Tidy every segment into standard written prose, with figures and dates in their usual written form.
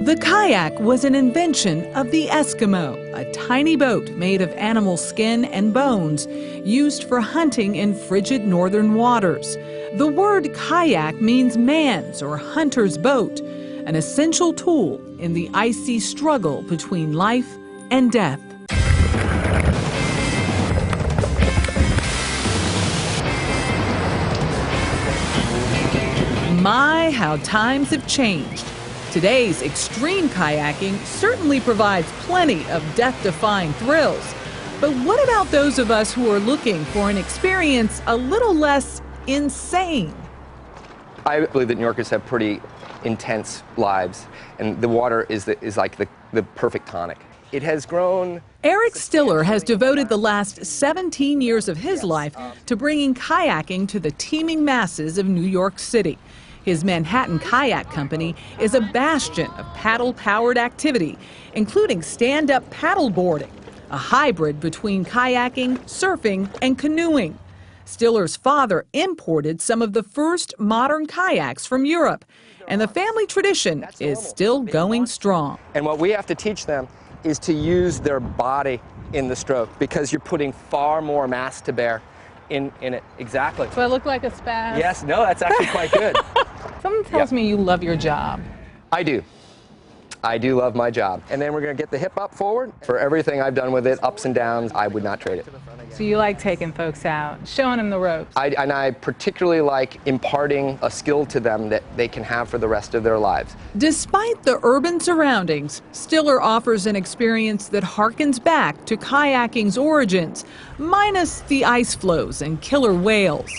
The kayak was an invention of the Eskimo, a tiny boat made of animal skin and bones used for hunting in frigid northern waters. The word kayak means man's or hunter's boat, an essential tool in the icy struggle between life and death. My, how times have changed. Today's extreme kayaking certainly provides plenty of death-defying thrills. But what about those of us who are looking for an experience a little less insane? I believe that New Yorkers have pretty intense lives, and the water is like the perfect tonic. It has grown. Eric Stiller has devoted the last 17 years of his life to bringing kayaking to the teeming masses of New York City. His Manhattan Kayak Company is a bastion of paddle-powered activity, including stand-up paddle boarding, a hybrid between kayaking, surfing, and canoeing. Stiller's father imported some of the first modern kayaks from Europe, and the family tradition is still going strong. And what we have to teach them is to use their body in the stroke, because you're putting far more mass to bear in it. Exactly. So I look like a spaz? Yes, no, that's actually quite good. Someone tells me you love your job. I do. I do love my job. And then we're going to get the hip up forward. For everything I've done with it, ups and downs, I would not trade it. So you like taking folks out, showing them the ropes? And I particularly like imparting a skill to them that they can have for the rest of their lives. Despite the urban surroundings, Stiller offers an experience that harkens back to kayaking's origins, minus the ice floes and killer whales.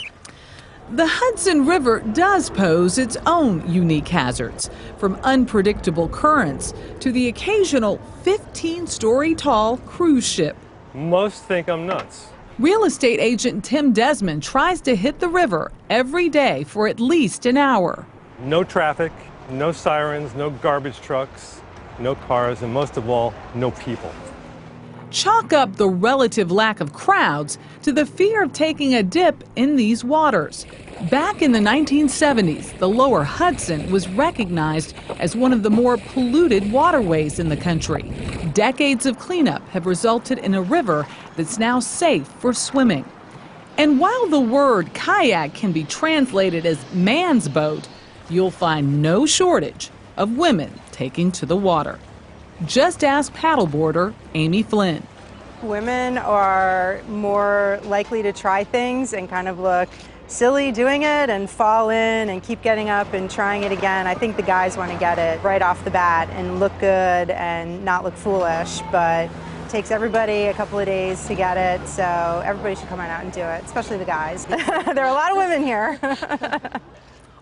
The Hudson River does pose its own unique hazards, from unpredictable currents to the occasional 15-story tall cruise ship. Most think I'm nuts. Real estate agent Tim Desmond tries to hit the river every day for at least an hour. No traffic, no sirens, no garbage trucks, no cars, and most of all, no people. Chalk up the relative lack of crowds to the fear of taking a dip in these waters. Back in the 1970s, the lower Hudson was recognized as one of the more polluted waterways in the country. Decades of cleanup have resulted in a river that's now safe for swimming. And while the word kayak can be translated as man's boat, you'll find no shortage of women taking to the water. Just ask paddleboarder Amy Flynn. Women are more likely to try things and kind of look silly doing it and fall in and keep getting up and trying it again. I think the guys want to get it right off the bat and look good and not look foolish, but it takes everybody a couple of days to get it, so everybody should come on out and do it, especially the guys. There are a lot of women here.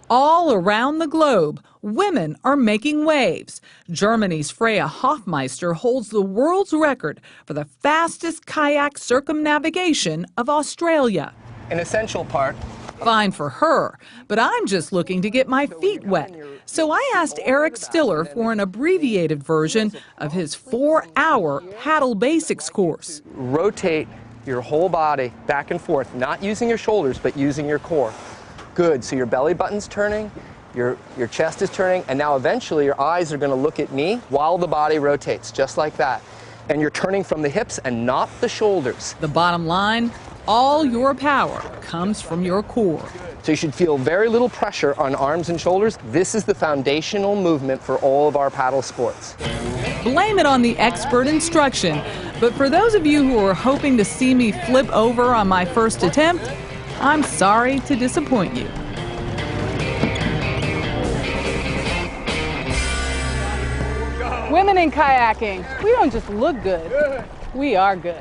All around the globe, women are making waves. Germany's Freya Hofmeister holds the world's record for the fastest kayak circumnavigation of Australia. An essential part. Fine for her, but I'm just looking to get my feet wet. So I asked Eric Stiller for an abbreviated version of his 4-hour paddle basics course. Rotate your whole body back and forth, not using your shoulders, but using your core. Good, so your belly button's turning, your chest is turning, and now eventually your eyes are going to look at me while the body rotates, just like that. And you're turning from the hips and not the shoulders. The bottom line, all your power comes from your core. So you should feel very little pressure on arms and shoulders. This is the foundational movement for all of our paddle sports. Blame it on the expert instruction, but for those of you who are hoping to see me flip over on my first attempt, I'm sorry to disappoint you. Women in kayaking, we don't just look good, we are good.